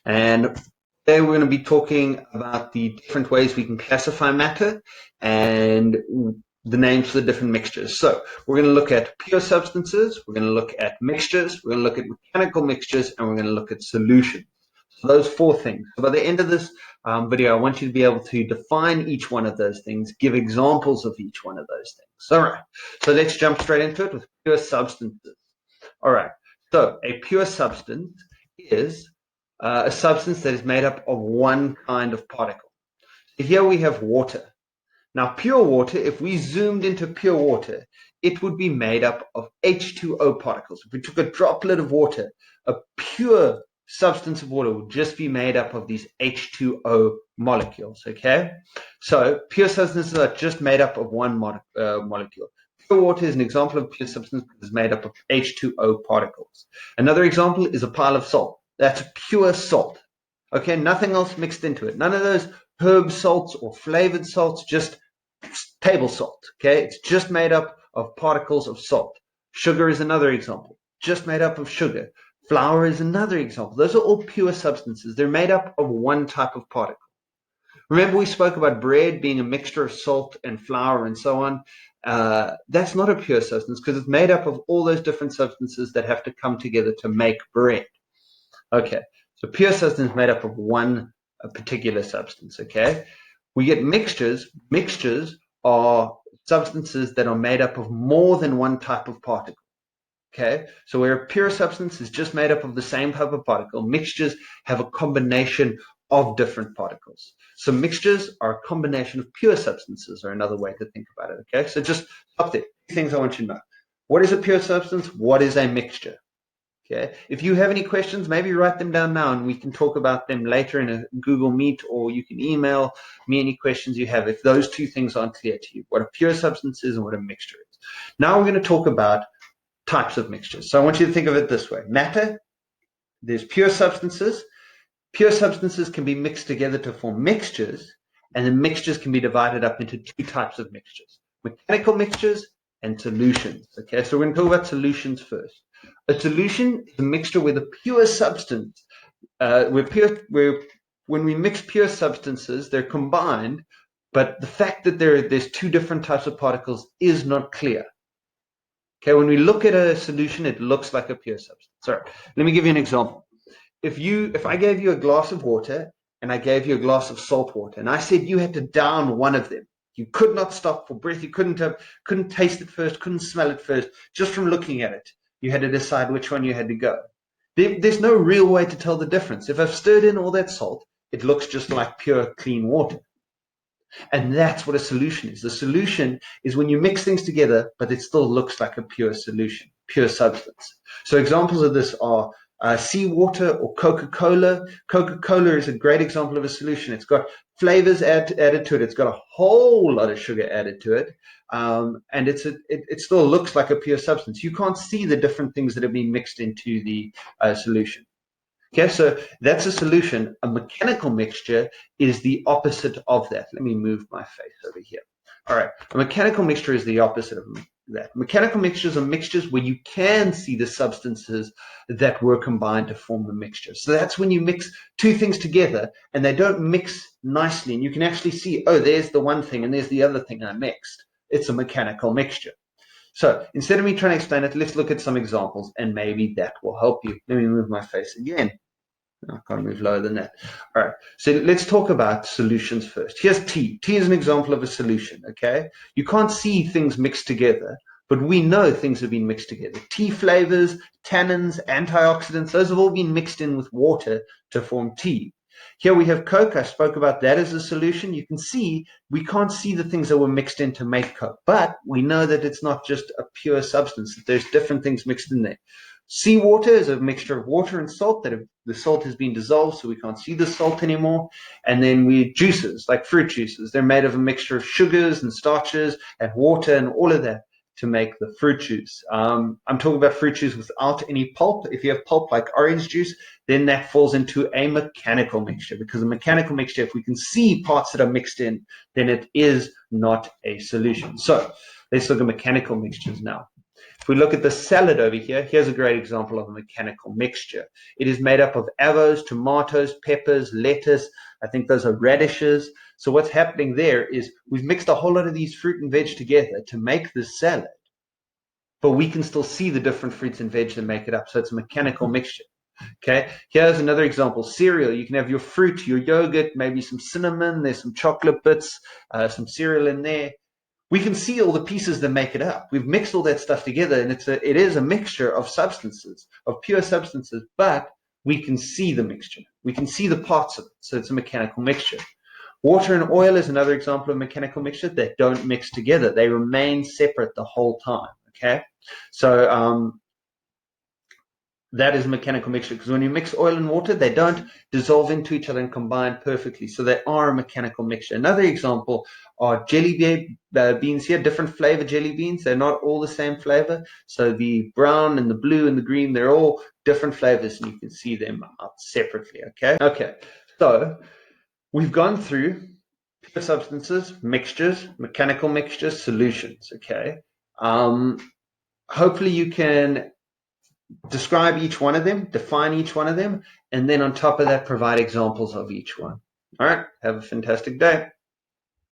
And today we're going to be talking about the different ways we can classify matter and the names for the different mixtures. So we're going to look at pure substances, we're going to look at mixtures, we're going to look at mechanical mixtures, and we're going to look at solutions. So those four things. So by the end of this video, I want you to be able to define each one of those things, give examples of each one of those things. All right, so let's jump straight into it with pure substances. All right, so a pure substance is a substance that is made up of one kind of particle. Here we have water. Now, pure water, if we zoomed into pure water, it would be made up of H2O particles. If we took a droplet of water, a pure substance of water would just be made up of these H2O molecules, okay? So pure substances are just made up of one molecule. Pure water is an example of pure substance because it's made up of H2O particles. Another example is a pile of salt. That's pure salt, okay? Nothing else mixed into it. None of those herb salts or flavored salts, just table salt, okay? It's just made up of particles of salt. Sugar is another example, just made up of sugar. Flour is another example. Those are all pure substances. They're made up of one type of particle. Remember we spoke about bread being a mixture of salt and flour and so on. That's not a pure substance because it's made up of all those different substances that have to come together to make bread. Okay, so pure substance is made up of one particular substance, okay? We get mixtures. Mixtures are substances that are made up of more than one type of particle, okay? So where a pure substance is just made up of the same type of particle, mixtures have a combination of different particles. So mixtures are a combination of pure substances, or another way to think about it, okay? So just stop there. Two things I want you to know. What is a pure substance? What is a mixture? Okay. If you have any questions, maybe write them down now and we can talk about them later in a Google Meet, or you can email me any questions you have if those two things aren't clear to you, what a pure substance is and what a mixture is. Now we're going to talk about types of mixtures. So I want you to think of it this way. Matter, there's pure substances. Pure substances can be mixed together to form mixtures, and the mixtures can be divided up into two types of mixtures, mechanical mixtures and solutions. Okay, so we're going to talk about solutions first. A solution is a mixture with a pure substance. When we mix pure substances, they're combined, but the fact that there's two different types of particles is not clear. Okay, when we look at a solution, it looks like a pure substance. Sorry, let me give you an example. If I gave you a glass of water and I gave you a glass of salt water, and I said you had to down one of them, you could not stop for breath. You couldn't taste it first, couldn't smell it first. Just from looking at it, you had to decide which one you had to go. There's no real way to tell the difference. If I've stirred in all that salt, it looks just like pure, clean water. And that's what a solution is. The solution is when you mix things together, but it still looks like a pure solution, pure substance. So examples of this are seawater or Coca-Cola. Coca-Cola is a great example of a solution. It's got flavors added to it. It's got a whole lot of sugar added to it. And it still looks like a pure substance. You can't see the different things that have been mixed into the solution. Okay, so that's a solution. A mechanical mixture is the opposite of that. Let me move my face over here. All right, a mechanical mixture is the opposite of that. Mechanical mixtures are mixtures where you can see the substances that were combined to form the mixture. So that's when you mix two things together and they don't mix nicely, and you can actually see, oh, there's the one thing and there's the other thing I mixed. It's a mechanical mixture. So instead of me trying to explain it, let's look at some examples and maybe that will help you. Let me move my face again. I can't move lower than that. All right, so let's talk about solutions first. Here's tea. Tea is an example of a solution, okay? You can't see things mixed together, but we know things have been mixed together. Tea flavors, tannins, antioxidants, those have all been mixed in with water to form tea. Here we have Coke. I spoke about that as a solution. You can see we can't see the things that were mixed in to make Coke, but we know that it's not just a pure substance, that there's different things mixed in there. Seawater is a mixture of water and salt the salt has been dissolved, so we can't see the salt anymore. And then juices, like fruit juices. They're made of a mixture of sugars and starches and water and all of that to make the fruit juice. I'm talking about fruit juice without any pulp. If you have pulp like orange juice, then that falls into a mechanical mixture, because a mechanical mixture, if we can see parts that are mixed in, then it is not a solution. So let's look at mechanical mixtures now. If we look at the salad over here, here's a great example of a mechanical mixture. It is made up of avos, tomatoes, peppers, lettuce. I think those are radishes. So what's happening there is we've mixed a whole lot of these fruit and veg together to make this salad, but we can still see the different fruits and veg that make it up. So it's a mechanical mixture. Okay, here's another example. Cereal. You can have your fruit, your yogurt, maybe some cinnamon, there's some chocolate bits, some cereal in there. We can see all the pieces that make it up. We've mixed all that stuff together, and it is a mixture of substances, of pure substances, but we can see the mixture. We can see the parts of it, so it's a mechanical mixture. Water and oil is another example of mechanical mixture that don't mix together. They remain separate the whole time, okay? So that is a mechanical mixture, because when you mix oil and water, they don't dissolve into each other and combine perfectly. So they are a mechanical mixture. Another example are jelly beans here, different flavor jelly beans. They're not all the same flavor. So the brown and the blue and the green, they're all different flavors, and you can see them out separately, okay? Okay, so we've gone through pure substances, mixtures, mechanical mixtures, solutions, okay? Hopefully you can describe each one of them, define each one of them, and then on top of that, provide examples of each one. All right, have a fantastic day.